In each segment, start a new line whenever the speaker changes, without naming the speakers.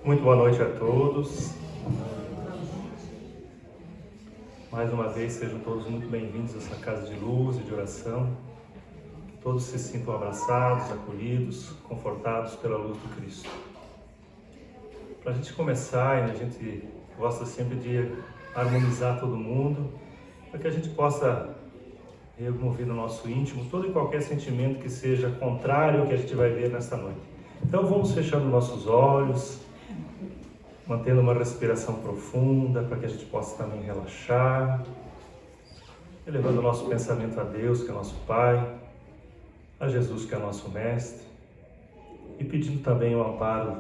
Muito boa noite a todos. Mais uma vez, sejam todos muito bem-vindos a essa casa de luz e de oração. Que todos se sintam abraçados, acolhidos, confortados pela luz do Cristo. Para a gente começar, a gente gosta sempre de harmonizar todo mundo, para que a gente possa remover no nosso íntimo todo e qualquer sentimento que seja contrário ao que a gente vai ver nesta noite. Então vamos fechando nossos olhos, mantendo uma respiração profunda para que a gente possa também relaxar, elevando o nosso pensamento a Deus, que é nosso Pai, a Jesus, que é nosso Mestre, e pedindo também o amparo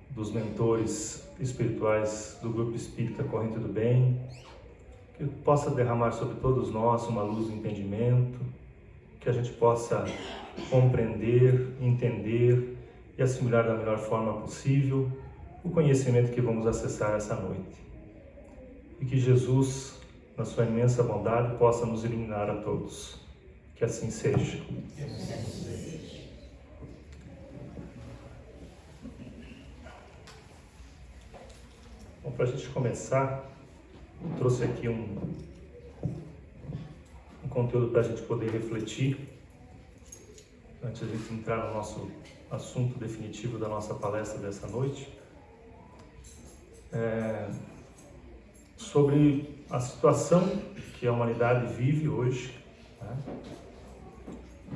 dos mentores espirituais do Grupo Espírita Corrente do Bem, que possa derramar sobre todos nós uma luz do entendimento, que a gente possa compreender, entender e assimilar da melhor forma possível o conhecimento que vamos acessar essa noite. E que Jesus, na sua imensa bondade, possa nos iluminar a todos. Que assim seja. Bom, para a gente começar, eu trouxe aqui um conteúdo para a gente poder refletir, antes de a gente entrar no nosso assunto definitivo da nossa palestra dessa noite, sobre a situação que a humanidade vive hoje, né?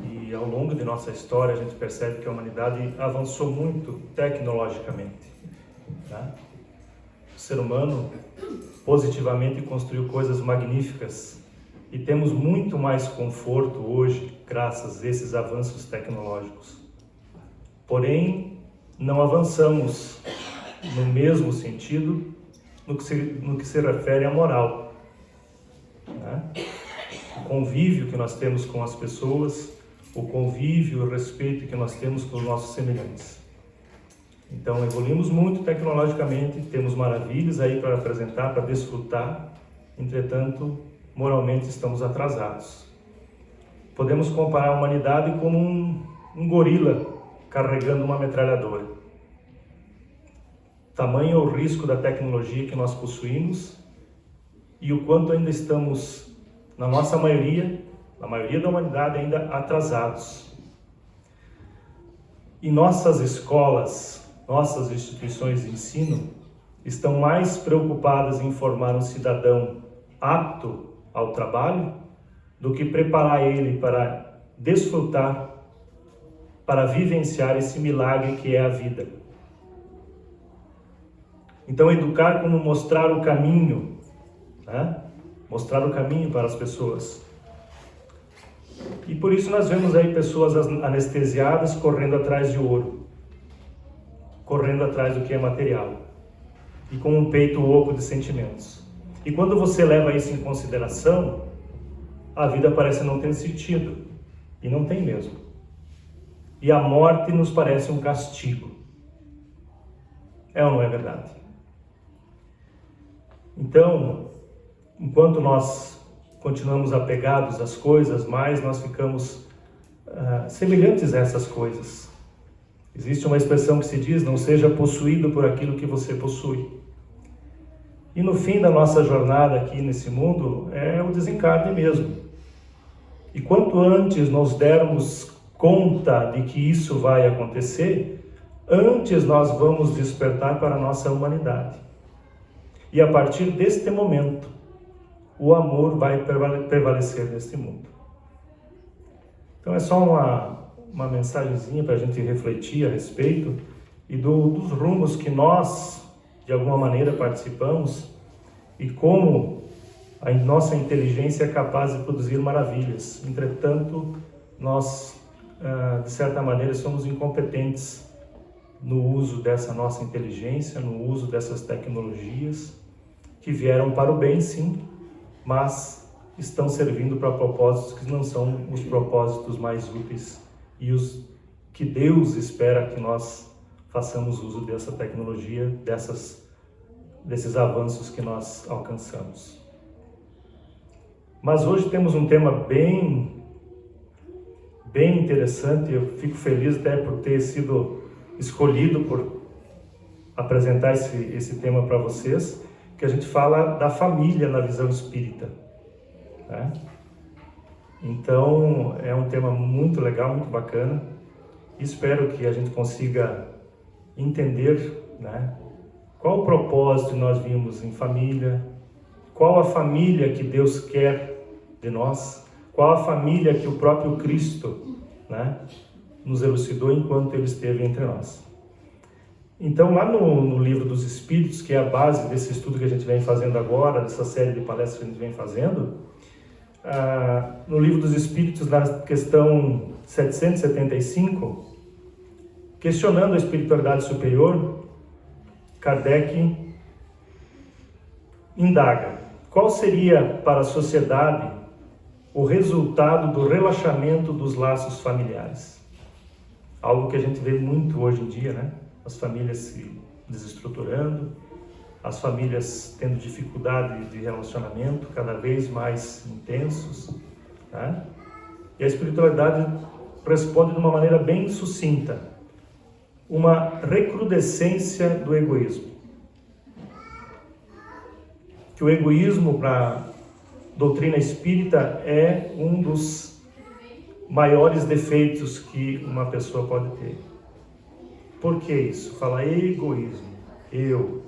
E ao longo de nossa história a gente percebe que a humanidade avançou muito tecnologicamente, né? O ser humano positivamente construiu coisas magníficas e temos muito mais conforto hoje graças a esses avanços tecnológicos. Porém, não avançamos no mesmo sentido no que se refere à moral, né? O convívio que nós temos com as pessoas, o convívio, o respeito que nós temos com os nossos semelhantes. Então, evoluímos muito tecnologicamente, temos maravilhas aí para apresentar, para desfrutar, entretanto, moralmente estamos atrasados. Podemos comparar a humanidade como um gorila carregando uma metralhadora. Tamanho é o risco da tecnologia que nós possuímos e o quanto ainda estamos, na nossa maioria, na maioria da humanidade, ainda atrasados. E nossas escolas, nossas instituições de ensino estão mais preocupadas em formar um cidadão apto ao trabalho do que preparar ele para desfrutar, para vivenciar esse milagre que é a vida. Então, educar como mostrar o caminho, né? Mostrar o caminho para as pessoas. E por isso nós vemos aí pessoas anestesiadas correndo atrás de ouro, correndo atrás do que é material, e com um peito oco de sentimentos. E quando você leva isso em consideração, a vida parece não ter sentido, e não tem mesmo. E a morte nos parece um castigo. É ou não é verdade? Então, enquanto nós continuamos apegados às coisas, mais nós ficamos semelhantes a essas coisas. Existe uma expressão que se diz: não seja possuído por aquilo que você possui. E no fim da nossa jornada aqui nesse mundo é o desencarne mesmo. E quanto antes nos dermos conta de que isso vai acontecer, antes nós vamos despertar para a nossa humanidade. E a partir deste momento, o amor vai prevalecer neste mundo. Então é só uma mensagenzinha para a gente refletir a respeito e dos rumos que nós, de alguma maneira, participamos e como a nossa inteligência é capaz de produzir maravilhas. Entretanto, nós, de certa maneira, somos incompetentes no uso dessa nossa inteligência, no uso dessas tecnologias que vieram para o bem, sim, mas estão servindo para propósitos que não são os propósitos mais úteis e os que Deus espera que nós façamos uso dessa tecnologia, desses avanços que nós alcançamos. Mas hoje temos um tema bem interessante. Eu fico feliz até por ter sido escolhido apresentar esse tema para vocês, que a gente fala da família na visão espírita, né? Então, é um tema muito legal, muito bacana. Espero que a gente consiga entender, né, qual o propósito de nós vimos em família, qual a família que Deus quer de nós, qual a família que o próprio Cristo, né, nos elucidou enquanto Ele esteve entre nós. Então, lá no Livro dos Espíritos, que é a base desse estudo que a gente vem fazendo agora, dessa série de palestras que a gente vem fazendo, no Livro dos Espíritos, na questão 775, questionando a espiritualidade superior, Kardec indaga: qual seria para a sociedade o resultado do relaxamento dos laços familiares? Algo que a gente vê muito hoje em dia, né? As famílias se desestruturando, as famílias tendo dificuldade de relacionamento cada vez mais intensos, né? E a espiritualidade responde de uma maneira bem sucinta: uma recrudescência do egoísmo. Que o egoísmo, para a doutrina espírita, é um dos maiores defeitos que uma pessoa pode ter. Por que isso? Fala egoísmo, eu.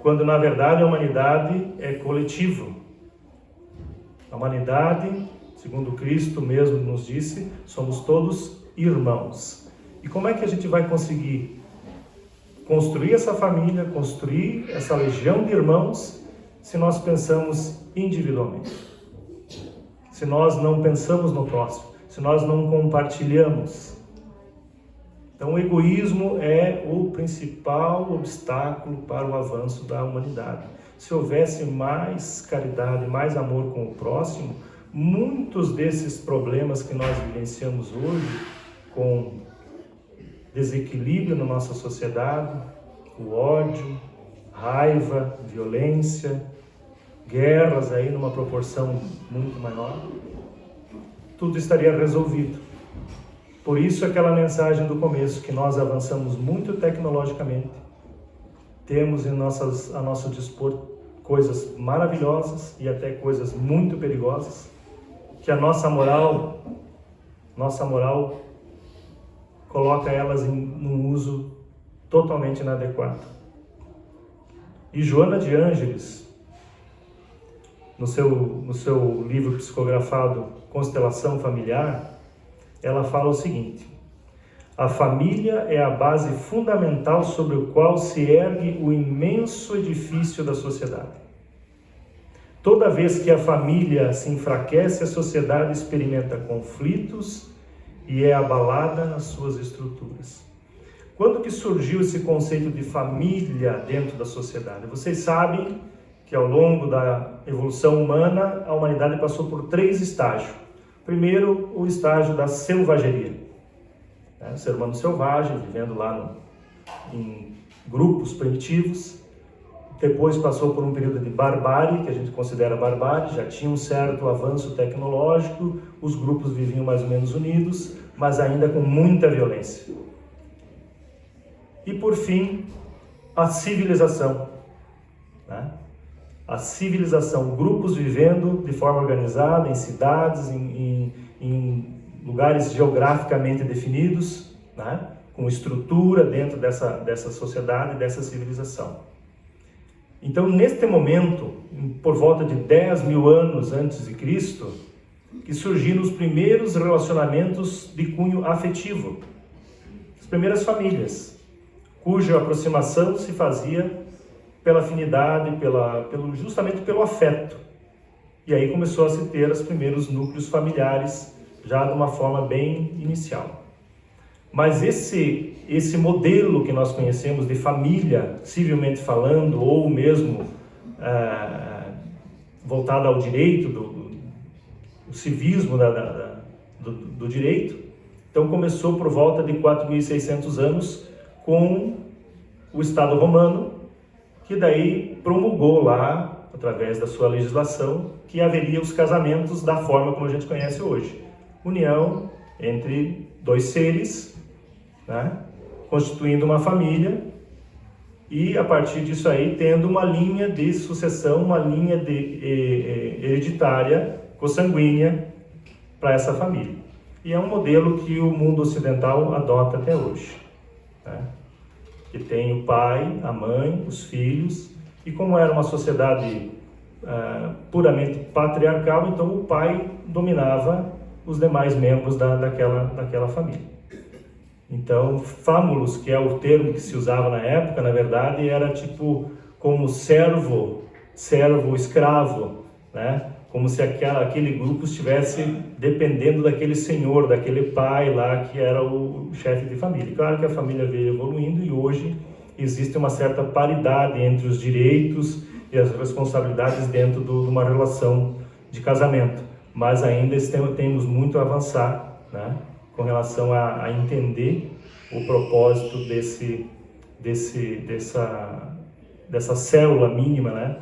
Quando na verdade a humanidade é coletivo. A humanidade, segundo Cristo mesmo nos disse, somos todos irmãos. E como é que a gente vai conseguir construir essa família, construir essa legião de irmãos, se nós pensamos individualmente? Se nós não pensamos no próximo, se nós não compartilhamos. Então, o egoísmo é o principal obstáculo para o avanço da humanidade. Se houvesse mais caridade, mais amor com o próximo, muitos desses problemas que nós vivenciamos hoje, com desequilíbrio na nossa sociedade, o ódio, raiva, violência, guerras aí numa proporção muito maior, tudo estaria resolvido. Por isso aquela mensagem do começo, que nós avançamos muito tecnologicamente, temos a nosso dispor coisas maravilhosas e até coisas muito perigosas, que a nossa moral coloca elas num uso totalmente inadequado. E Joana de Ângeles, no seu livro psicografado Constelação Familiar, ela fala o seguinte: a família é a base fundamental sobre o qual se ergue o imenso edifício da sociedade. Toda vez que a família se enfraquece, a sociedade experimenta conflitos e é abalada nas suas estruturas. Quando que surgiu esse conceito de família dentro da sociedade? Vocês sabem que ao longo da evolução humana, a humanidade passou por 3 estágios. Primeiro, o estágio da selvageria. O ser humano selvagem, vivendo lá em grupos primitivos. Depois passou por um período de barbárie, que a gente considera barbárie, já tinha um certo avanço tecnológico, os grupos viviam mais ou menos unidos, mas ainda com muita violência. E por fim, a civilização, né? A civilização, grupos vivendo de forma organizada, em cidades, em lugares geograficamente definidos, né? Com estrutura dentro dessa sociedade, dessa civilização. Então, neste momento, por volta de 10 mil anos antes de Cristo, que surgiram os primeiros relacionamentos de cunho afetivo, as primeiras famílias, cuja aproximação se fazia pela afinidade, justamente pelo afeto. E aí começou a se ter os primeiros núcleos familiares, já de uma forma bem inicial. Mas esse modelo que nós conhecemos de família, civilmente falando, ou mesmo voltado ao direito, do civismo do direito, então começou por volta de 4.600 anos com o Estado Romano, que daí promulgou lá, através da sua legislação, que haveria os casamentos da forma como a gente conhece hoje. União entre 2 seres, né, constituindo uma família e, a partir disso aí, tendo uma linha de sucessão, uma linha hereditária, consanguínea, para essa família. E é um modelo que o mundo ocidental adota até hoje, né? Que tem o pai, a mãe, os filhos, e como era uma sociedade puramente patriarcal, então o pai dominava os demais membros daquela família. Então, fámulos, que é o termo que se usava na época, na verdade, era tipo como servo, escravo, né? Como se aquele grupo estivesse dependendo daquele senhor, daquele pai lá que era o chefe de família. Claro que a família veio evoluindo e hoje existe uma certa paridade entre os direitos e as responsabilidades dentro de uma relação de casamento, mas ainda temos muito a avançar, né, com relação a entender o propósito dessa célula mínima, né,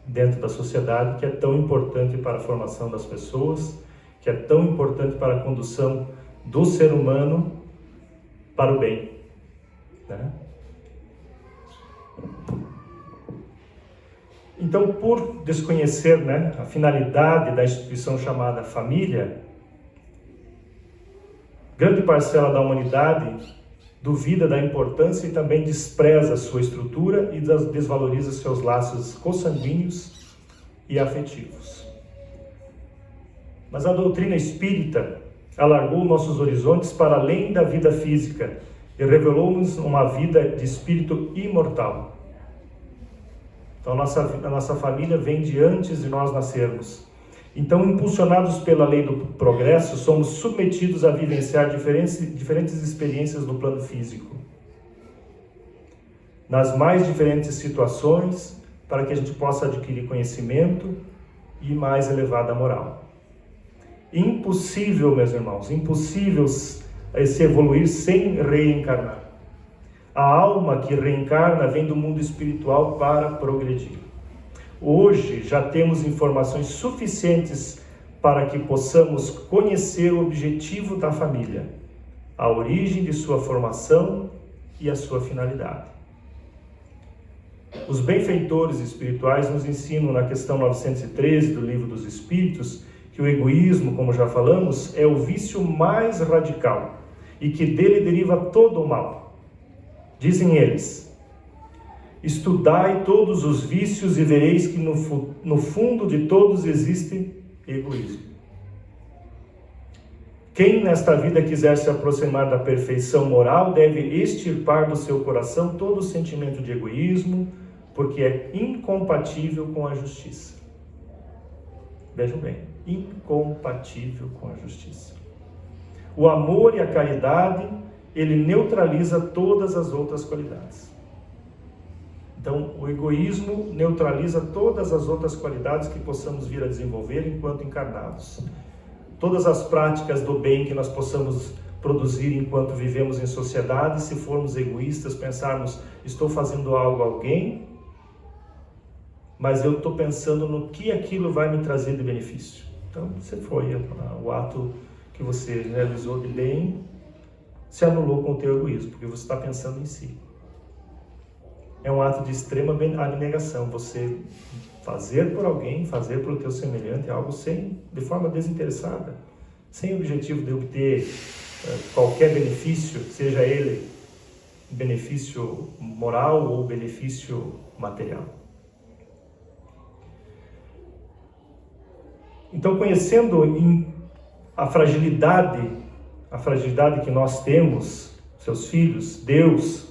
dentro da sociedade, que é tão importante para a formação das pessoas, que é tão importante para a condução do ser humano para o bem, né? Então, por desconhecer, né, a finalidade da instituição chamada família, grande parcela da humanidade duvida da importância e também despreza sua estrutura e desvaloriza seus laços consanguíneos e afetivos. Mas a doutrina espírita alargou nossos horizontes para além da vida física e revelou-nos uma vida de espírito imortal. Então, a nossa família vem de antes de nós nascermos. Então, impulsionados pela lei do progresso, somos submetidos a vivenciar diferentes experiências no plano físico, nas mais diferentes situações, para que a gente possa adquirir conhecimento e mais elevada moral. Impossível, meus irmãos, impossível se evoluir sem reencarnar. A alma que reencarna vem do mundo espiritual para progredir. Hoje já temos informações suficientes para que possamos conhecer o objetivo da família, a origem de sua formação e a sua finalidade. Os benfeitores espirituais nos ensinam na questão 913 do Livro dos Espíritos que o egoísmo, como já falamos, é o vício mais radical e que dele deriva todo o mal. Dizem eles: estudai todos os vícios e vereis que no fundo de todos existe egoísmo. Quem nesta vida quiser se aproximar da perfeição moral deve extirpar do seu coração todo o sentimento de egoísmo, porque é incompatível com a justiça. Vejam bem, incompatível com a justiça. O amor e a caridade, ele neutraliza todas as outras qualidades. Então, o egoísmo neutraliza todas as outras qualidades que possamos vir a desenvolver enquanto encarnados. Todas as práticas do bem que nós possamos produzir enquanto vivemos em sociedade, se formos egoístas, pensarmos, estou fazendo algo a alguém, mas eu estou pensando no que aquilo vai me trazer de benefício. Então, você foi, o ato que você realizou de bem se anulou com o teu egoísmo, porque você está pensando em si. É um ato de extrema abnegação, você fazer por alguém, fazer para o teu semelhante, algo de forma desinteressada, sem o objetivo de obter qualquer benefício, seja ele benefício moral ou benefício material. Então, conhecendo a fragilidade que nós temos, seus filhos, Deus,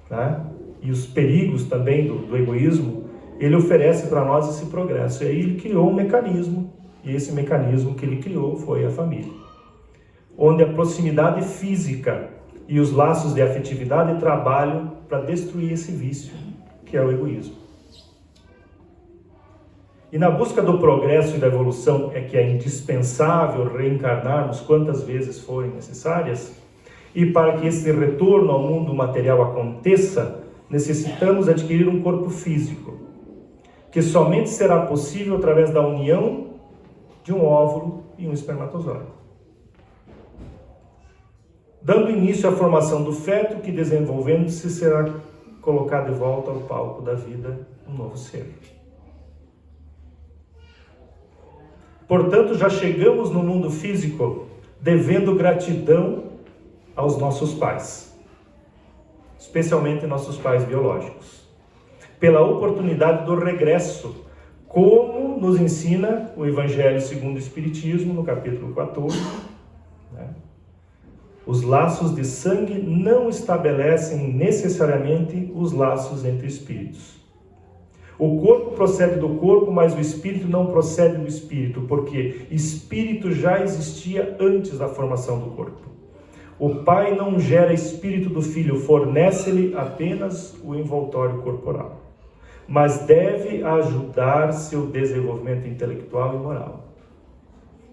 né? E os perigos também do egoísmo, ele oferece para nós esse progresso. E aí ele criou um mecanismo, e esse mecanismo que ele criou foi a família, onde a proximidade física e os laços de afetividade trabalham para destruir esse vício, que é o egoísmo. E na busca do progresso e da evolução é que é indispensável reencarnarmos quantas vezes forem necessárias, e para que esse retorno ao mundo material aconteça, necessitamos adquirir um corpo físico, que somente será possível através da união de um óvulo e um espermatozoide. dando início à formação do feto que, desenvolvendo-se, será colocado de volta ao palco da vida, um novo ser. Portanto, já chegamos no mundo físico devendo gratidão aos nossos pais, especialmente nossos pais biológicos, pela oportunidade do regresso, como nos ensina o Evangelho segundo o Espiritismo, no capítulo 14, né? Os laços de sangue não estabelecem necessariamente os laços entre espíritos. O corpo procede do corpo, mas o espírito não procede do espírito, porque espírito já existia antes da formação do corpo. O pai não gera espírito do filho, fornece-lhe apenas o envoltório corporal, mas deve ajudar seu desenvolvimento intelectual e moral.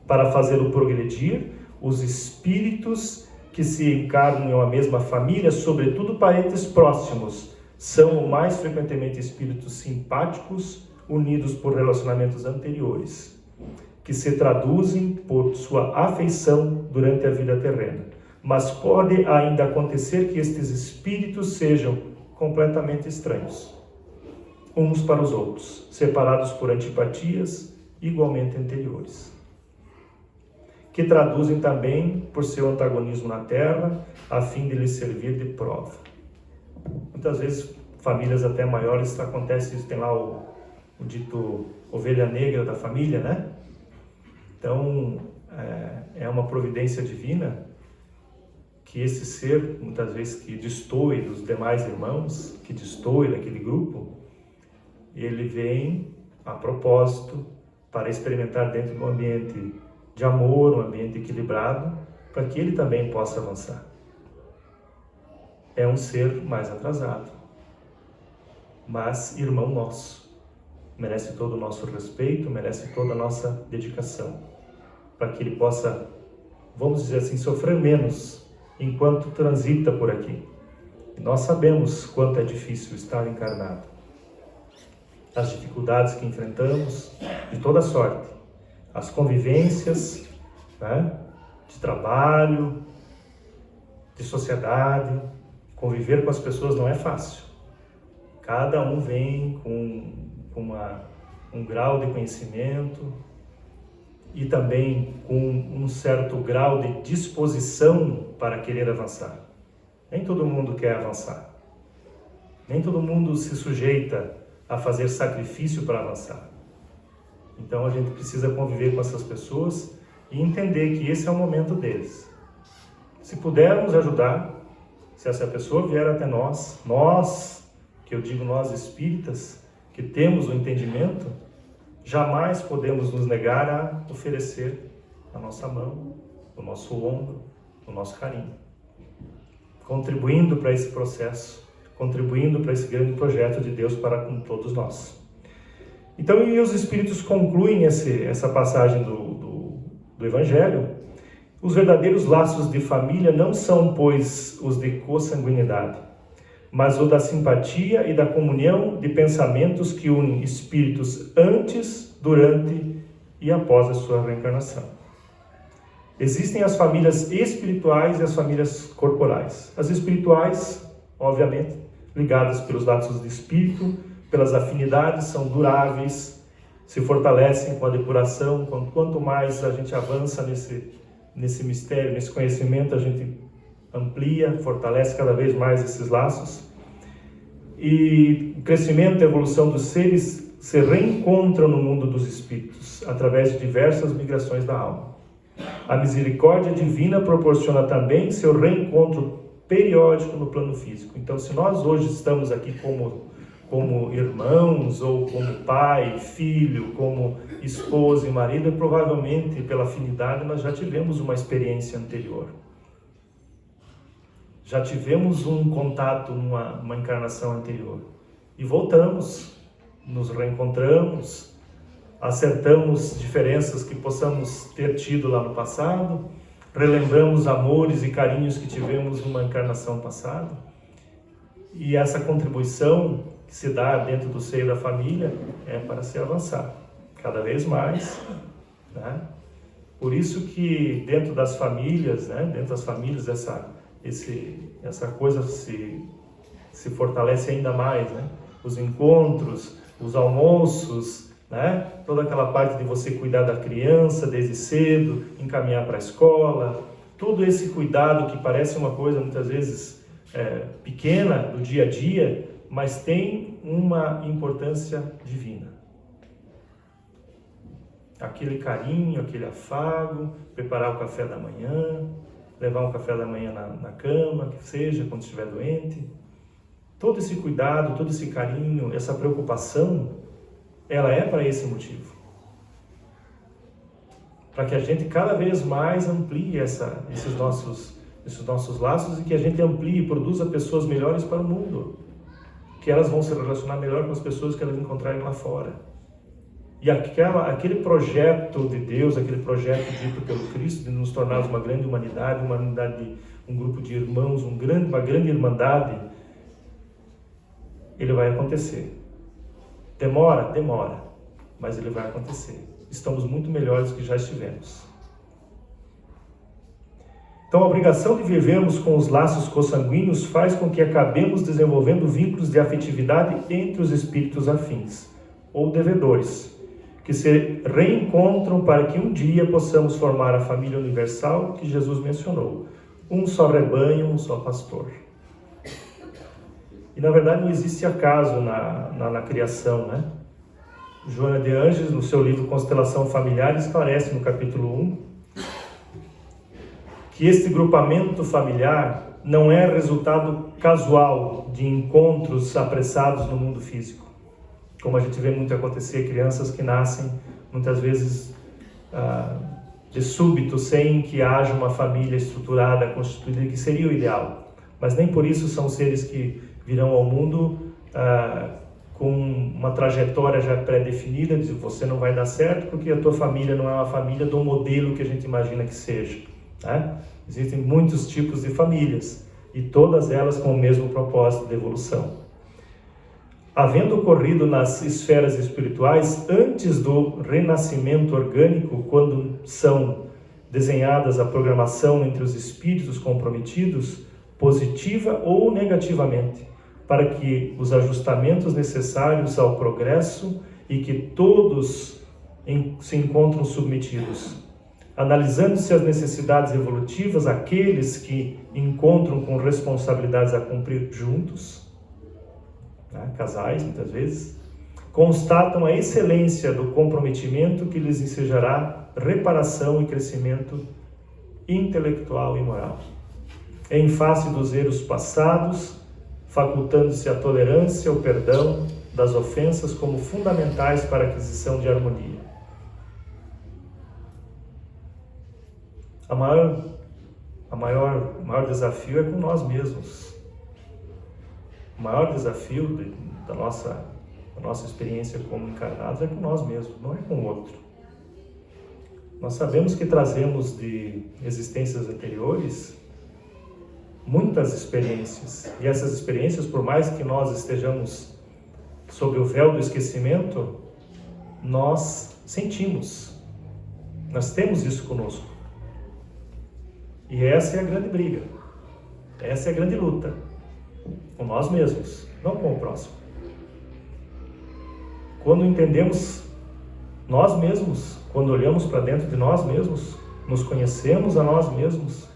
Para fazê-lo progredir, os espíritos que se encarnam em uma mesma família, sobretudo parentes próximos, são mais frequentemente espíritos simpáticos, unidos por relacionamentos anteriores, que se traduzem por sua afeição durante a vida terrena. Mas pode ainda acontecer que estes espíritos sejam completamente estranhos, uns para os outros, separados por antipatias igualmente anteriores, que traduzem também por seu antagonismo na Terra, a fim de lhes servir de prova. Muitas vezes, famílias até maiores, acontece isso, tem lá o dito ovelha negra da família, né? Então, é uma providência divina que esse ser, muitas vezes, que destoe dos demais irmãos, que destoe daquele grupo, ele vem a propósito para experimentar dentro de um ambiente de amor, um ambiente equilibrado, para que ele também possa avançar. É um ser mais atrasado, mas irmão nosso, merece todo o nosso respeito, merece toda a nossa dedicação, para que ele possa, vamos dizer assim, sofrer menos enquanto transita por aqui. E nós sabemos quanto é difícil estar encarnado, as dificuldades que enfrentamos, de toda sorte, as convivências, né, de trabalho, de sociedade. Conviver com as pessoas não é fácil. Cada um vem com um grau de conhecimento e também com um certo grau de disposição para querer avançar. Nem todo mundo quer avançar. Nem todo mundo se sujeita a fazer sacrifício para avançar. Então a gente precisa conviver com essas pessoas e entender que esse é o momento deles. Se pudermos ajudar, se essa pessoa vier até nós, que eu digo nós espíritas, que temos o entendimento, jamais podemos nos negar a oferecer a nossa mão, o nosso ombro, o nosso carinho, contribuindo para esse processo, contribuindo para esse grande projeto de Deus para com todos nós. Então, e os Espíritos concluem essa passagem do Evangelho. Os verdadeiros laços de família não são, pois, os de consanguinidade, mas o da simpatia e da comunhão de pensamentos que unem espíritos antes, durante e após a sua reencarnação. Existem as famílias espirituais e as famílias corporais. As espirituais, obviamente, ligadas pelos laços de espírito, pelas afinidades, são duráveis, se fortalecem com a depuração. Quanto mais a gente avança nesse mistério, nesse conhecimento, a gente amplia, fortalece cada vez mais esses laços. E o crescimento e a evolução dos seres se reencontram no mundo dos espíritos, através de diversas migrações da alma. A misericórdia divina proporciona também seu reencontro periódico no plano físico. Então, se nós hoje estamos aqui como irmãos, ou como pai, filho, como esposa e marido, provavelmente pela afinidade nós já tivemos uma experiência anterior. Já tivemos um contato numa encarnação anterior. E voltamos, nos reencontramos, acertamos diferenças que possamos ter tido lá no passado, relembramos amores e carinhos que tivemos numa encarnação passada. E essa contribuição que se dá dentro do seio da família é para se avançar cada vez mais, né? Por isso que dentro das famílias, né, dentro das famílias, essa coisa se fortalece ainda mais, né? Os encontros, os almoços, né? Toda aquela parte de você cuidar da criança desde cedo, encaminhar para a escola, todo esse cuidado que parece uma coisa muitas vezes pequena do dia a dia, mas tem uma importância divina. Aquele carinho, aquele afago, preparar o café da manhã, levar um café da manhã na cama, que seja, quando estiver doente. Todo esse cuidado, todo esse carinho, essa preocupação, ela é para esse motivo. Para que a gente cada vez mais amplie esses nossos laços e que a gente amplie e produza pessoas melhores para o mundo. Que elas vão se relacionar melhor com as pessoas que elas encontrarem lá fora. E aquele projeto de Deus, aquele projeto dito pelo Cristo de nos tornarmos uma grande humanidade, um grupo de irmãos, uma grande irmandade, ele vai acontecer. Demora, mas ele vai acontecer. Estamos muito melhores do que já estivemos. Então, a obrigação de vivermos com os laços consanguíneos faz com que acabemos desenvolvendo vínculos de afetividade entre os espíritos afins, ou devedores, que se reencontram para que um dia possamos formar a família universal que Jesus mencionou. Um só rebanho, um só pastor. E, na verdade, não existe acaso na criação, né? Joana de Ângeles, no seu livro Constelação Familiar, esclarece no capítulo 1 que este grupamento familiar não é resultado casual de encontros apressados no mundo físico. Como a gente vê muito acontecer, crianças que nascem, muitas vezes, de súbito, sem que haja uma família estruturada, constituída, que seria o ideal. Mas nem por isso são seres que virão ao mundo com uma trajetória já pré-definida, de você não vai dar certo porque a tua família não é uma família do modelo que a gente imagina que seja. Né? Existem muitos tipos de famílias e todas elas com o mesmo propósito de evolução. Havendo ocorrido nas esferas espirituais, antes do renascimento orgânico, quando são desenhadas a programação entre os espíritos comprometidos, positiva ou negativamente, para que os ajustamentos necessários ao progresso e que todos se encontram submetidos. Analisando-se as necessidades evolutivas, aqueles que encontram com responsabilidades a cumprir juntos, né, casais muitas vezes, constatam a excelência do comprometimento que lhes ensejará reparação e crescimento intelectual e moral. Em face dos erros passados, facultando-se a tolerância, o perdão das ofensas como fundamentais para a aquisição de harmonia. O maior desafio é com nós mesmos. O maior desafio da nossa experiência como encarnados é com nós mesmos, não é com o outro. Nós sabemos que trazemos de existências anteriores muitas experiências, e essas experiências, por mais que nós estejamos sob o véu do esquecimento, nós sentimos, nós temos isso conosco. E essa é a grande briga, essa é a grande luta, com nós mesmos, não com o próximo. Quando entendemos nós mesmos, quando olhamos para dentro de nós mesmos, nos conhecemos a nós mesmos,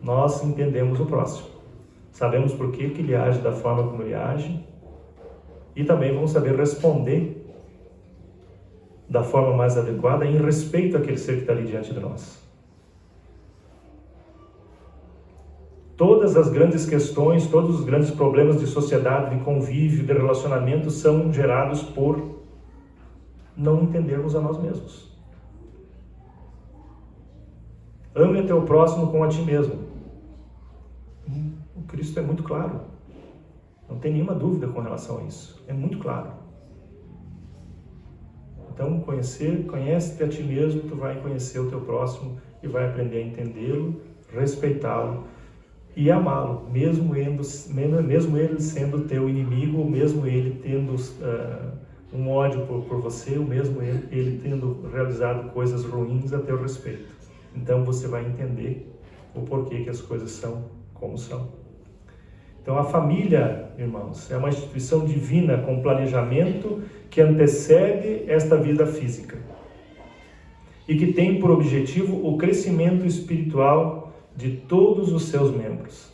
nós entendemos o próximo. Sabemos por que ele age da forma como ele age e também vamos saber responder da forma mais adequada em respeito àquele ser que está ali diante de nós. Todas as grandes questões, todos os grandes problemas de sociedade, de convívio, de relacionamento são gerados por não entendermos a nós mesmos. Ame o teu próximo como a ti mesmo. O Cristo é muito claro. Não tem nenhuma dúvida com relação a isso. É muito claro. Então, conhece-te a ti mesmo, tu vai conhecer o teu próximo e vai aprender a entendê-lo, respeitá-lo e amá-lo, mesmo ele sendo teu inimigo, ou mesmo ele tendo um ódio por você, ou mesmo ele tendo realizado coisas ruins a teu respeito. Então você vai entender o porquê que as coisas são como são. Então a família, irmãos, é uma instituição divina com planejamento que antecede esta vida física e que tem por objetivo o crescimento espiritual de todos os seus membros.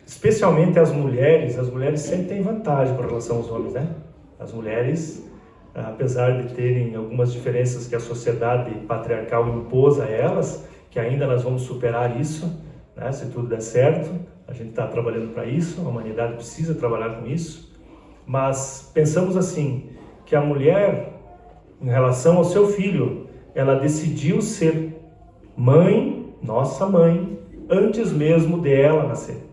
Especialmente as mulheres sempre têm vantagem com relação aos homens, né? As mulheres, apesar de terem algumas diferenças que a sociedade patriarcal impôs a elas, que ainda nós vamos superar isso, né? Se tudo der certo, a gente está trabalhando para isso, a humanidade precisa trabalhar com isso, mas pensamos assim, que a mulher, em relação ao seu filho, ela decidiu ser mãe, nossa mãe, antes mesmo de ela nascer.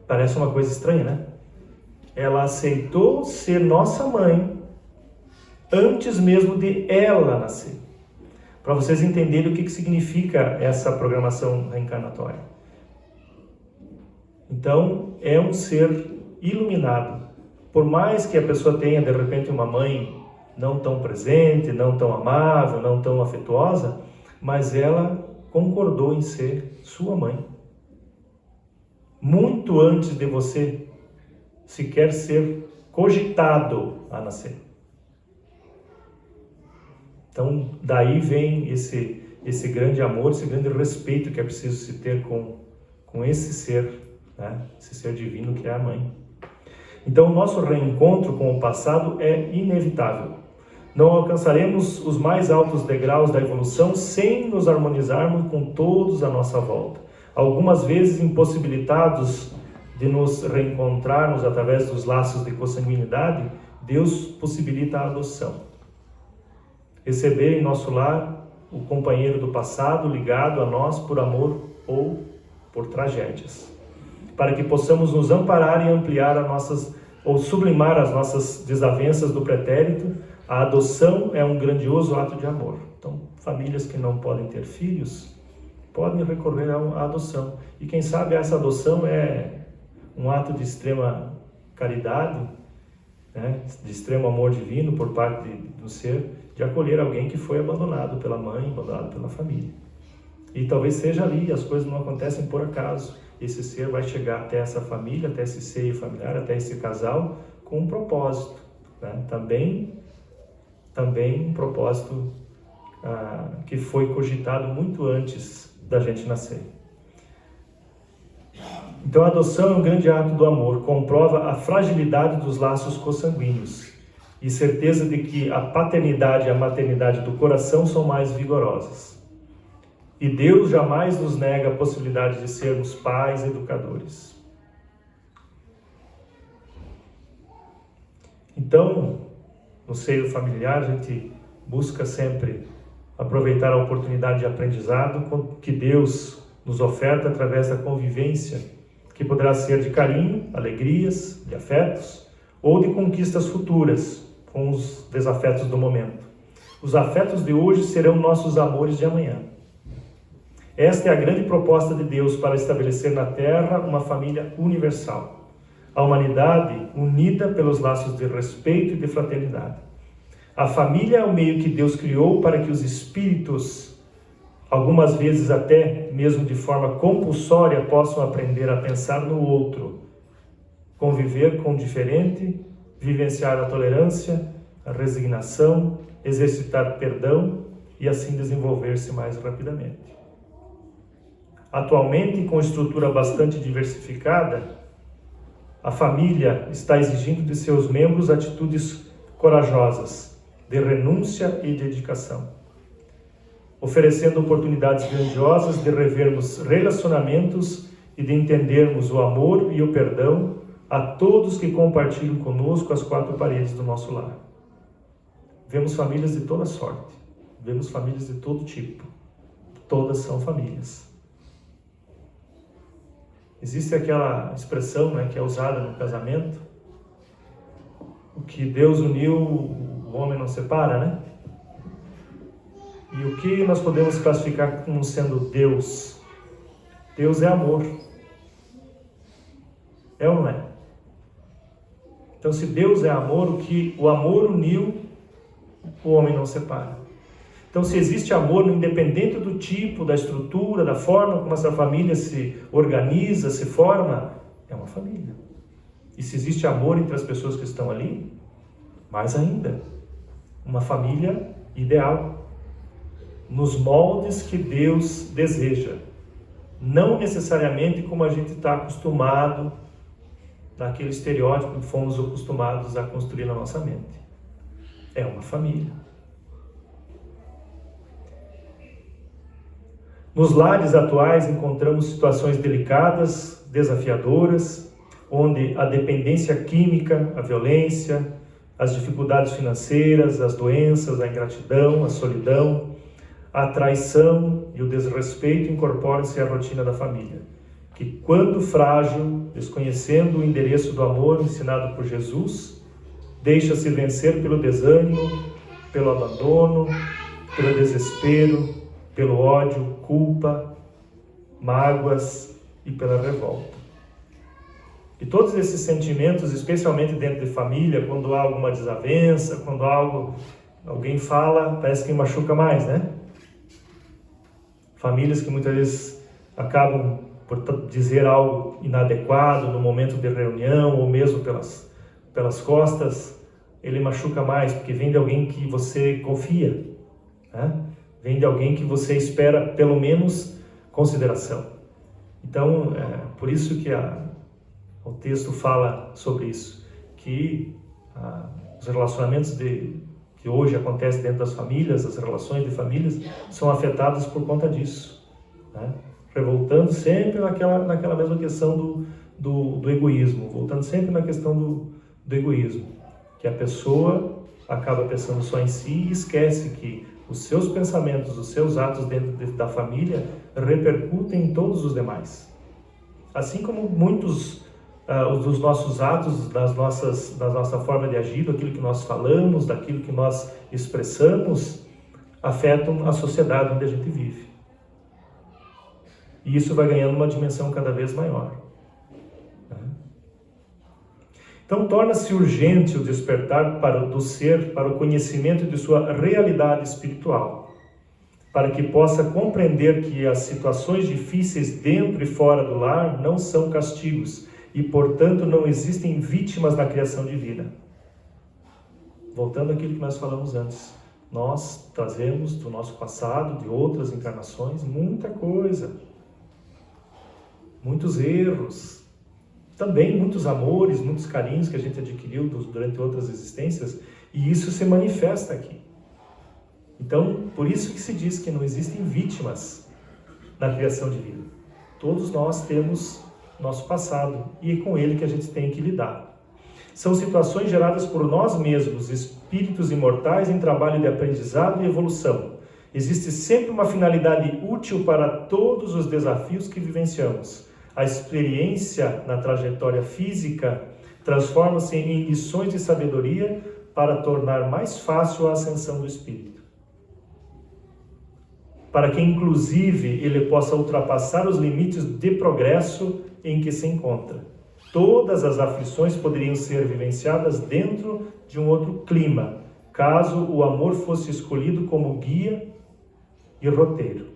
Parece uma coisa estranha, né? Ela aceitou ser nossa mãe antes mesmo de ela nascer. Para vocês entenderem o que significa essa programação reencarnatória. Então, é um ser iluminado. Por mais que a pessoa tenha, de repente, uma mãe não tão presente, não tão amável, não tão afetuosa, mas ela concordou em ser sua mãe. Muito antes de você sequer ser cogitado a nascer. Então, daí vem esse grande amor, esse grande respeito que é preciso se ter com esse ser, né? Esse ser divino que é a mãe. Então, o nosso reencontro com o passado é inevitável. Não alcançaremos os mais altos degraus da evolução sem nos harmonizarmos com todos à nossa volta. Algumas vezes impossibilitados de nos reencontrarmos através dos laços de consanguinidade, Deus possibilita a adoção. Receber em nosso lar o companheiro do passado ligado a nós por amor ou por tragédias, para que possamos nos amparar e ampliar ou sublimar as nossas desavenças do pretérito. A adoção é um grandioso ato de amor. Então, famílias que não podem ter filhos podem recorrer à adoção. E quem sabe essa adoção é um ato de extrema caridade, né? De extremo amor divino por parte do ser, de acolher alguém que foi abandonado pela mãe, abandonado pela família. E talvez seja ali, as coisas não acontecem por acaso. Esse ser vai chegar até essa família, até esse seio familiar, até esse casal, com um propósito, né? Também um propósito que foi cogitado muito antes da gente nascer. Então a adoção é um grande ato do amor, comprova a fragilidade dos laços consanguíneos e certeza de que a paternidade e a maternidade do coração são mais vigorosas. E Deus jamais nos nega a possibilidade de sermos pais educadores. Então, no seio familiar, a gente busca sempre aproveitar a oportunidade de aprendizado que Deus nos oferta através da convivência, que poderá ser de carinho, alegrias, de afetos, ou de conquistas futuras, com os desafetos do momento. Os afetos de hoje serão nossos amores de amanhã. Esta é a grande proposta de Deus para estabelecer na Terra uma família universal. A humanidade unida pelos laços de respeito e de fraternidade. A família é o meio que Deus criou para que os espíritos, algumas vezes até mesmo de forma compulsória, possam aprender a pensar no outro, conviver com o diferente, vivenciar a tolerância, a resignação, exercitar perdão e assim desenvolver-se mais rapidamente. Atualmente, com estrutura bastante diversificada, a família está exigindo de seus membros atitudes corajosas, de renúncia e dedicação, oferecendo oportunidades grandiosas de revermos relacionamentos e de entendermos o amor e o perdão a todos que compartilham conosco as quatro paredes do nosso lar. Vemos famílias de toda sorte, vemos famílias de todo tipo, todas são famílias. Existe aquela expressão, né, que é usada no casamento, o que Deus uniu, o homem não separa, né? E o que nós podemos classificar como sendo Deus? Deus é amor. É ou não é? Então, se Deus é amor, o amor uniu, o homem não separa. Então, se existe amor, independente do tipo, da estrutura, da forma como essa família se organiza, se forma, é uma família. E se existe amor entre as pessoas que estão ali, mais ainda, uma família ideal, nos moldes que Deus deseja. Não necessariamente como a gente está acostumado, naquele estereótipo que fomos acostumados a construir na nossa mente. É uma família. Nos lares atuais encontramos situações delicadas, desafiadoras, onde a dependência química, a violência, as dificuldades financeiras, as doenças, a ingratidão, a solidão, a traição e o desrespeito incorporam-se à rotina da família, que quando frágil, desconhecendo o endereço do amor ensinado por Jesus, deixa-se vencer pelo desânimo, pelo abandono, pelo desespero, pelo ódio, culpa, mágoas e pela revolta. E todos esses sentimentos, especialmente dentro de família, quando há alguma desavença, quando alguém fala, parece que machuca mais, né? Famílias que muitas vezes acabam por dizer algo inadequado no momento de reunião, ou mesmo pelas costas, ele machuca mais, porque vem de alguém que você confia, né? Vem de alguém que você espera pelo menos consideração. Então, por isso que o texto fala sobre isso, que os relacionamentos que hoje acontecem dentro das famílias, as relações de famílias, são afetadas por conta disso, né? Revoltando sempre naquela mesma questão do egoísmo, voltando sempre na questão do egoísmo, que a pessoa acaba pensando só em si e esquece que os seus pensamentos, os seus atos dentro da família repercutem em todos os demais. Assim como muitos dos nossos atos, da nossa forma de agir, daquilo que nós falamos, daquilo que nós expressamos, afetam a sociedade onde a gente vive. E isso vai ganhando uma dimensão cada vez maior. Então, torna-se urgente o despertar do ser para o conhecimento de sua realidade espiritual, para que possa compreender que as situações difíceis dentro e fora do lar não são castigos e, portanto, não existem vítimas na criação de vida. Voltando àquilo que nós falamos antes, nós trazemos do nosso passado, de outras encarnações, muita coisa, muitos erros, também muitos amores, muitos carinhos que a gente adquiriu durante outras existências, e isso se manifesta aqui. Então, por isso que se diz que não existem vítimas na criação de vida. Todos nós temos nosso passado, e é com ele que a gente tem que lidar. São situações geradas por nós mesmos, espíritos imortais em trabalho de aprendizado e evolução. Existe sempre uma finalidade útil para todos os desafios que vivenciamos. A experiência na trajetória física transforma-se em lições de sabedoria para tornar mais fácil a ascensão do espírito. Para que, inclusive, ele possa ultrapassar os limites de progresso em que se encontra. Todas as aflições poderiam ser vivenciadas dentro de um outro clima, caso o amor fosse escolhido como guia e roteiro.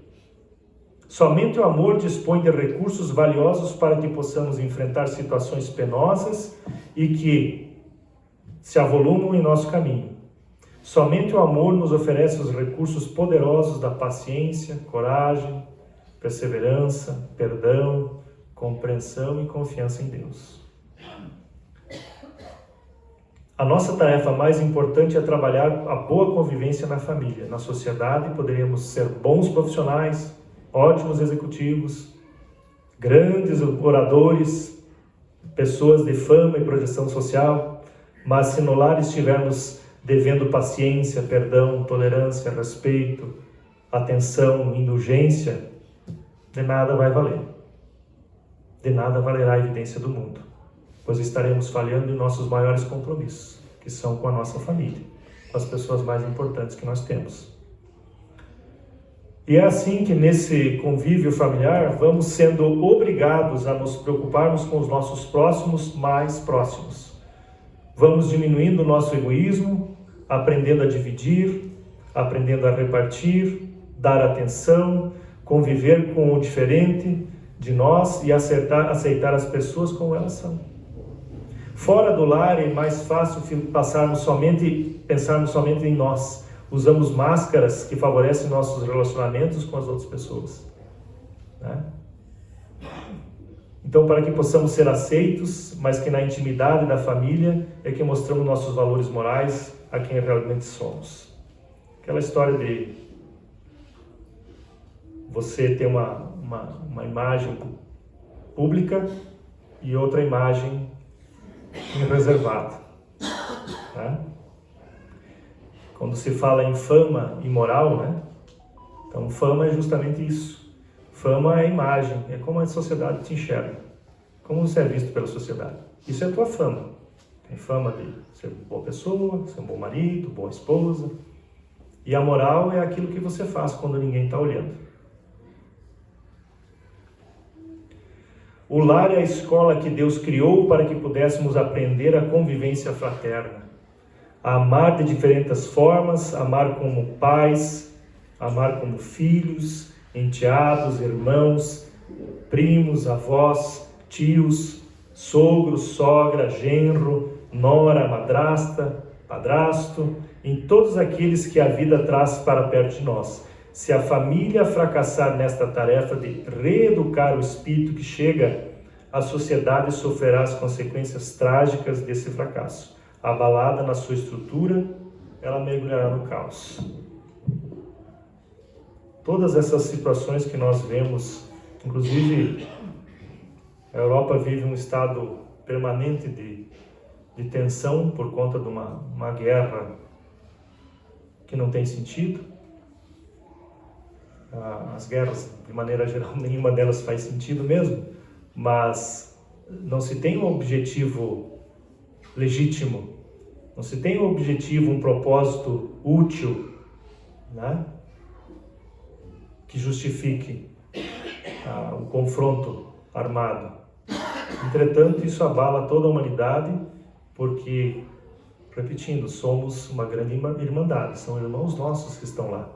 Somente o amor dispõe de recursos valiosos para que possamos enfrentar situações penosas e que se avolumam em nosso caminho. Somente o amor nos oferece os recursos poderosos da paciência, coragem, perseverança, perdão, compreensão e confiança em Deus. A nossa tarefa mais importante é trabalhar a boa convivência na família. Na sociedade, poderíamos ser bons profissionais, ótimos executivos, grandes oradores, pessoas de fama e projeção social, mas se no lar estivermos devendo paciência, perdão, tolerância, respeito, atenção, indulgência, de nada vai valer. De nada valerá a evidência do mundo, pois estaremos falhando em nossos maiores compromissos, que são com a nossa família, com as pessoas mais importantes que nós temos. E é assim que nesse convívio familiar vamos sendo obrigados a nos preocuparmos com os nossos próximos mais próximos. Vamos diminuindo o nosso egoísmo, aprendendo a dividir, aprendendo a repartir, dar atenção, conviver com o diferente de nós e aceitar as pessoas como elas são. Fora do lar é mais fácil pensarmos somente em nós. Usamos máscaras que favorecem nossos relacionamentos com as outras pessoas, né? Então, para que possamos ser aceitos, mas que na intimidade da família é que mostramos nossos valores morais a quem realmente somos. Aquela história de você ter uma imagem pública e outra imagem reservada, né? Quando se fala em fama e moral, né? Então, fama é justamente isso. Fama é imagem, é como a sociedade te enxerga, como você é visto pela sociedade. Isso é a tua fama. Tem fama de ser uma boa pessoa, ser um bom marido, boa esposa. E a moral é aquilo que você faz quando ninguém está olhando. O lar é a escola que Deus criou para que pudéssemos aprender a convivência fraterna. A amar de diferentes formas, amar como pais, amar como filhos, enteados, irmãos, primos, avós, tios, sogros, sogra, genro, nora, madrasta, padrasto, em todos aqueles que a vida traz para perto de nós. Se a família fracassar nesta tarefa de reeducar o espírito que chega, a sociedade sofrerá as consequências trágicas desse fracasso. Abalada na sua estrutura, ela mergulhará no caos. Todas essas situações que nós vemos, inclusive a Europa vive um estado permanente de tensão por conta de uma guerra que não tem sentido. As guerras, de maneira geral, nenhuma delas faz sentido mesmo, mas não se tem um objetivo legítimo, não se tem um objetivo, um propósito útil, né? Que justifique o confronto armado. Entretanto, isso abala toda a humanidade, porque, repetindo, somos uma grande irmandade, são irmãos nossos que estão lá.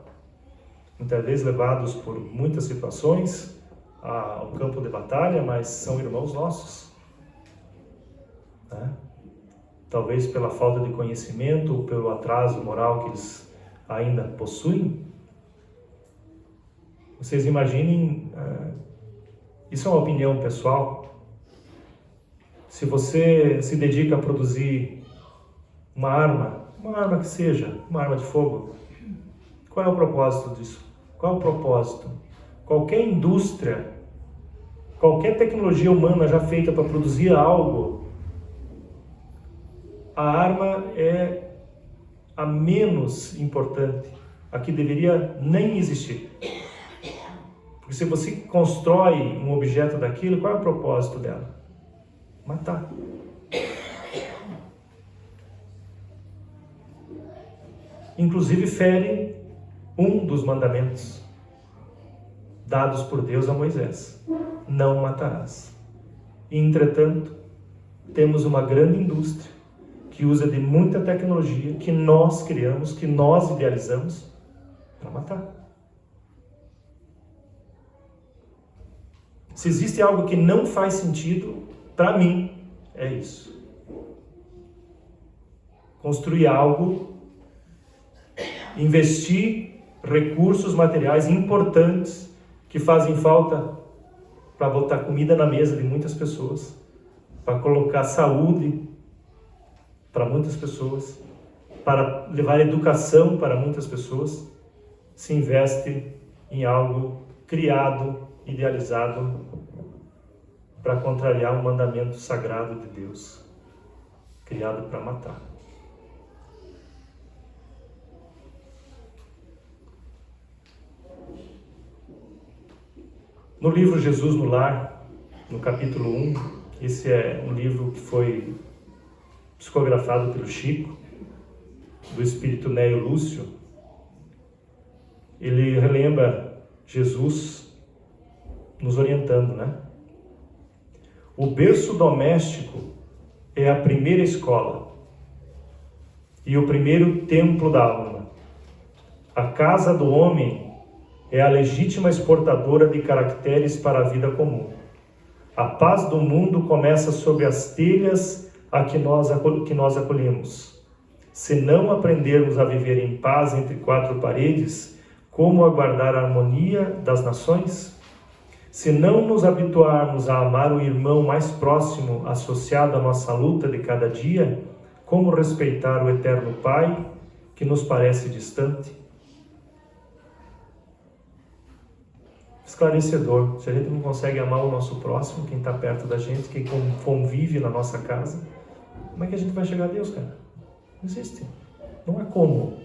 Muitas vezes levados por muitas situações ao campo de batalha, mas são irmãos nossos, né? Talvez pela falta de conhecimento ou pelo atraso moral que eles ainda possuem. Vocês imaginem, isso é uma opinião pessoal, se você se dedica a produzir uma arma que seja, uma arma de fogo, qual é o propósito disso? Qual é o propósito? Qualquer indústria, qualquer tecnologia humana já feita para produzir algo, a arma é a menos importante, a que deveria nem existir. Porque se você constrói um objeto daquilo, qual é o propósito dela? Matar. Inclusive fere um dos mandamentos dados por Deus a Moisés: não matarás. E, entretanto, temos uma grande indústria que usa de muita tecnologia que nós criamos, que nós idealizamos para matar. Se existe algo que não faz sentido, para mim, é isso. Construir algo, investir recursos materiais importantes que fazem falta para botar comida na mesa de muitas pessoas, para colocar saúde para muitas pessoas, para levar educação para muitas pessoas, se investe em algo criado, idealizado para contrariar um mandamento sagrado de Deus, criado para matar. No livro Jesus no Lar, no capítulo 1, esse é um livro que foi psicografado pelo Chico, do espírito Nélio Lúcio. Ele relembra Jesus nos orientando, né? O berço doméstico é a primeira escola e o primeiro templo da alma. A casa do homem é a legítima exportadora de caracteres para a vida comum. A paz do mundo começa sob as telhas a que nós acolhemos. Se não aprendermos a viver em paz entre quatro paredes, como aguardar a harmonia das nações? Se não nos habituarmos a amar o irmão mais próximo associado à nossa luta de cada dia, como respeitar o eterno Pai que nos parece distante? Esclarecedor. Se a gente não consegue amar o nosso próximo, quem está perto da gente, quem convive na nossa casa, como é que a gente vai chegar a Deus, cara? Não existe. Não é como.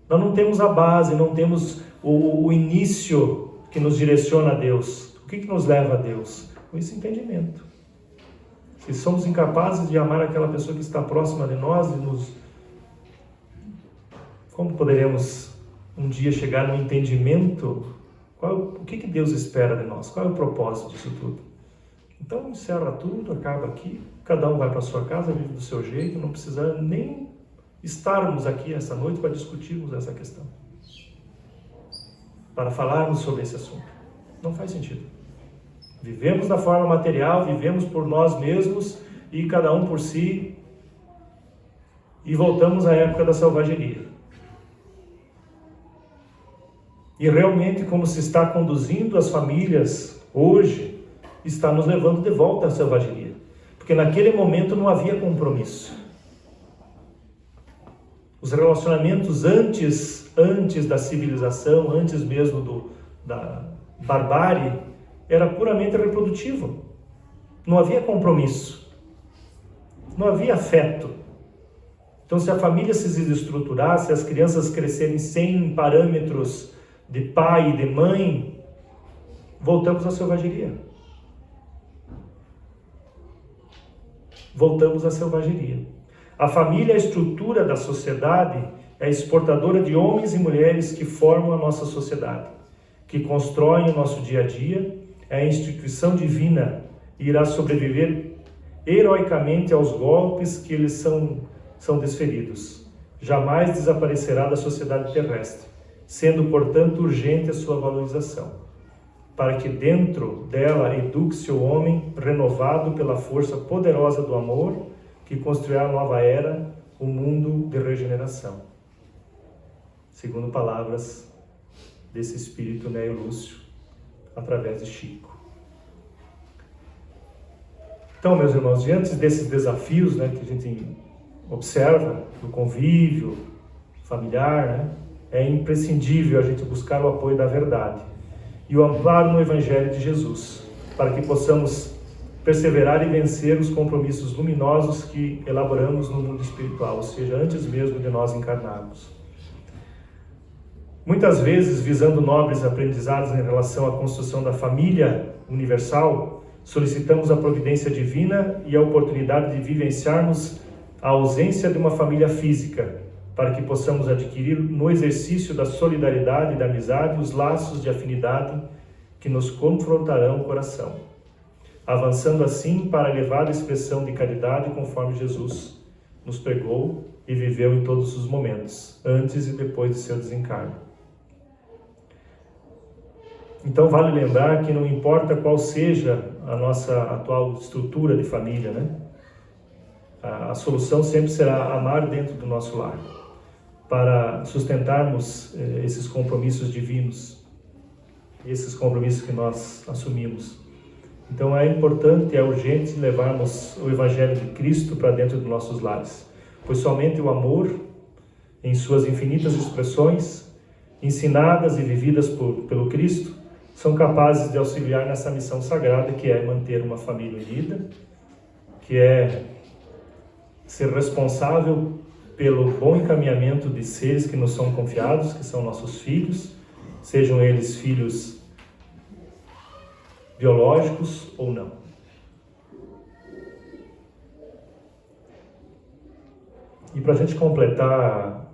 Nós não temos a base, não temos o início que nos direciona a Deus. O que nos leva a Deus? Esse entendimento. Se somos incapazes de amar aquela pessoa que está próxima de nós, como poderemos um dia chegar no entendimento? O que Deus espera de nós? Qual é o propósito disso tudo? Então encerra tudo, acaba aqui, cada um vai para a sua casa, vive do seu jeito, não precisa nem estarmos aqui essa noite para discutirmos essa questão, para falarmos sobre esse assunto. Não faz sentido. Vivemos da forma material, vivemos por nós mesmos e cada um por si, e voltamos à época da selvageria. E realmente, como se está conduzindo as famílias hoje, está nos levando de volta à selvageria. Porque naquele momento não havia compromisso. Os relacionamentos antes da civilização, antes mesmo da barbárie, era puramente reprodutivo. Não havia compromisso. Não havia afeto. Então, se a família se desestruturasse, se as crianças crescerem sem parâmetros de pai e de mãe, voltamos à selvageria. Voltamos à selvageria. A família é a estrutura da sociedade, é exportadora de homens e mulheres que formam a nossa sociedade, que constroem o nosso dia a dia, é a instituição divina e irá sobreviver heroicamente aos golpes que lhes são desferidos. Jamais desaparecerá da sociedade terrestre, sendo, portanto, urgente a sua valorização, para que dentro dela eduque-se o homem renovado pela força poderosa do amor que construirá a nova era, o mundo de regeneração. Segundo palavras desse espírito Neo Lúcio, através de Chico. Então, meus irmãos, diante desses desafios, que a gente observa, do convívio familiar, é imprescindível a gente buscar o apoio da verdade e o amparo no Evangelho de Jesus, para que possamos perseverar e vencer os compromissos luminosos que elaboramos no mundo espiritual, ou seja, antes mesmo de nós encarnarmos. Muitas vezes, visando nobres aprendizados em relação à construção da família universal, solicitamos a providência divina e a oportunidade de vivenciarmos a ausência de uma família física, para que possamos adquirir no exercício da solidariedade e da amizade os laços de afinidade que nos confrontarão o coração, avançando assim para a elevada expressão de caridade conforme Jesus nos pregou e viveu em todos os momentos, antes e depois de seu desencarne. Então vale lembrar que não importa qual seja a nossa atual estrutura de família, a solução sempre será amar dentro do nosso lar, para sustentarmos esses compromissos divinos, esses compromissos que nós assumimos. Então é importante, é urgente levarmos o Evangelho de Cristo para dentro dos nossos lares, pois somente o amor, em suas infinitas expressões, ensinadas e vividas pelo Cristo, são capazes de auxiliar nessa missão sagrada que é manter uma família unida, que é ser responsável pelo bom encaminhamento de seres que nos são confiados, que são nossos filhos, sejam eles filhos biológicos ou não. E para a gente completar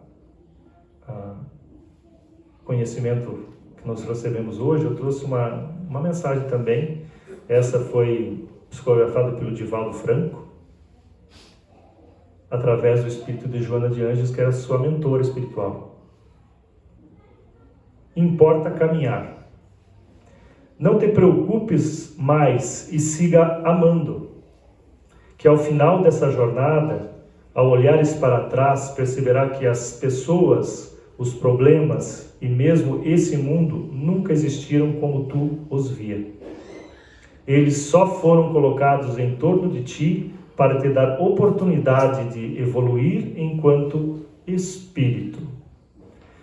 o conhecimento que nós recebemos hoje, eu trouxe uma mensagem também. Essa foi psicografada pelo Divaldo Franco. através do espírito de Joana de Ângeles, que era sua mentora espiritual. Importa caminhar. Não te preocupes mais e siga amando, que ao final dessa jornada, ao olhares para trás, perceberá que as pessoas, os problemas e mesmo esse mundo nunca existiram como tu os via. Eles só foram colocados em torno de ti para te dar oportunidade de evoluir enquanto espírito.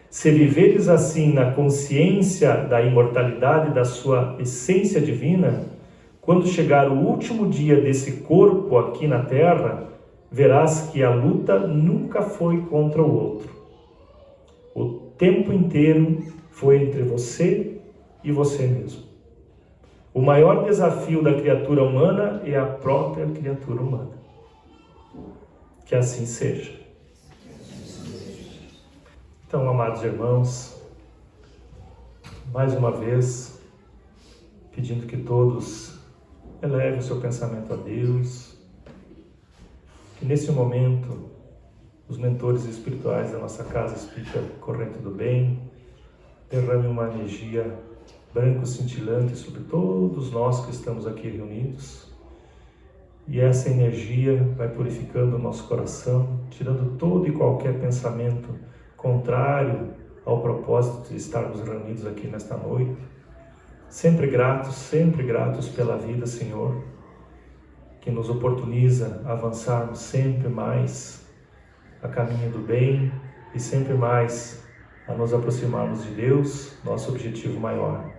Se viveres assim na consciência da imortalidade da sua essência divina, quando chegar o último dia desse corpo aqui na Terra, verás que a luta nunca foi contra o outro. O tempo inteiro foi entre você e você mesmo. O maior desafio da criatura humana é a própria criatura humana. Que assim seja. Então, amados irmãos, mais uma vez, pedindo que todos elevem o seu pensamento a Deus, que nesse momento os mentores espirituais da nossa Casa Espírita Corrente do Bem derramem uma energia branco cintilante sobre todos nós que estamos aqui reunidos, e essa energia vai purificando o nosso coração, tirando todo e qualquer pensamento contrário ao propósito de estarmos reunidos aqui nesta noite. Sempre gratos pela vida, Senhor, que nos oportuniza a avançarmos sempre mais a caminho do bem e sempre mais a nos aproximarmos de Deus, nosso objetivo maior.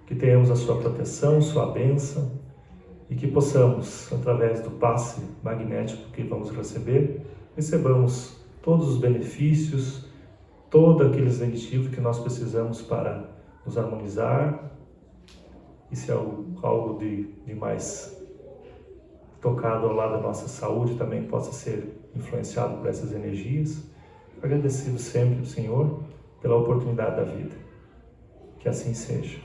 Que tenhamos a sua proteção, sua bênção, e que possamos, através do passe magnético que vamos receber, recebamos todos os benefícios, todos aqueles benefícios que nós precisamos para nos harmonizar, e se algo de mais tocado ao lado da nossa saúde também possa ser influenciado por essas energias. Agradecido sempre ao Senhor pela oportunidade da vida. Que assim seja.